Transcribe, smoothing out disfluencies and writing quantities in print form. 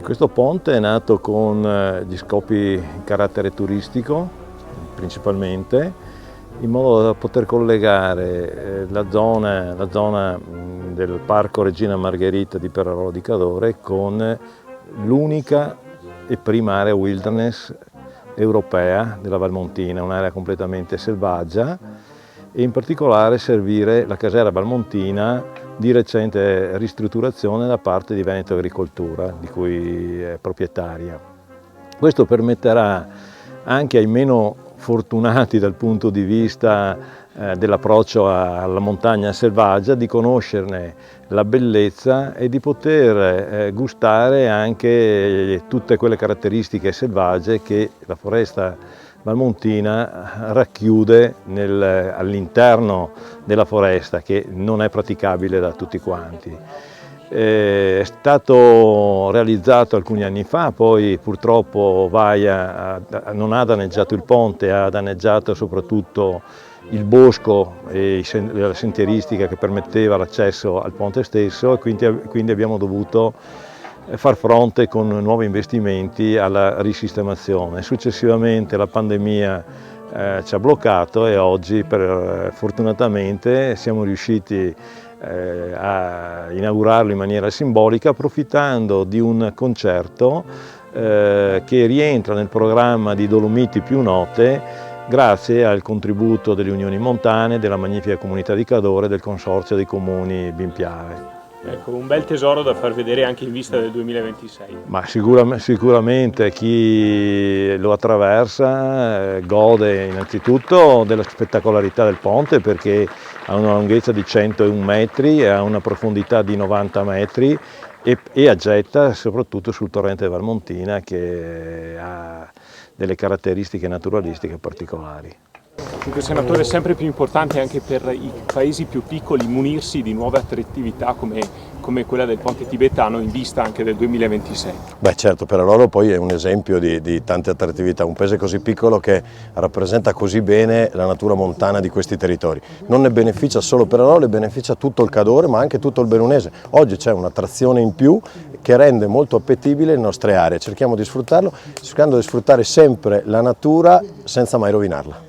Questo ponte è nato con gli scopi di carattere turistico principalmente, in modo da poter collegare la zona del Parco Regina Margherita di Perarolo di Cadore con l'unica e prima area wilderness europea della Valmontina, un'area completamente selvaggia, e in particolare servire la caserra valmontina di recente ristrutturazione da parte di Veneto Agricoltura, di cui è proprietaria. Questo permetterà anche ai meno fortunati dal punto di vista dell'approccio alla montagna selvaggia di conoscerne la bellezza e di poter gustare anche tutte quelle caratteristiche selvagge che la foresta valmontina racchiude all'interno della foresta, che non è praticabile da tutti quanti. È stato realizzato alcuni anni fa, poi purtroppo Vaia non ha danneggiato il ponte, ha danneggiato soprattutto il bosco e la sentieristica che permetteva l'accesso al ponte stesso, e quindi abbiamo dovuto far fronte con nuovi investimenti alla risistemazione. Successivamente la pandemia ci ha bloccato e oggi fortunatamente siamo riusciti a inaugurarlo in maniera simbolica, approfittando di un concerto che rientra nel programma di Dolomiti più note, grazie al contributo delle Unioni Montane, della magnifica comunità di Cadore e del Consorzio dei Comuni Bimpiave. Ecco, un bel tesoro da far vedere anche in vista del 2026. Ma sicuramente chi lo attraversa gode innanzitutto della spettacolarità del ponte, perché ha una lunghezza di 101 metri e ha una profondità di 90 metri e aggetta soprattutto sul torrente Valmontina, che ha delle caratteristiche naturalistiche particolari. Dunque, senatore, è sempre più importante anche per i paesi più piccoli munirsi di nuove attrattività come quella del ponte tibetano in vista anche del 2026. Beh certo, Perarolo poi è un esempio di tante attrattività, un paese così piccolo che rappresenta così bene la natura montana di questi territori. Non ne beneficia solo Perarolo, ne beneficia tutto il Cadore, ma anche tutto il Bellunese. Oggi c'è un'attrazione in più che rende molto appetibile le nostre aree. Cerchiamo di sfruttarlo, cercando di sfruttare sempre la natura senza mai rovinarla.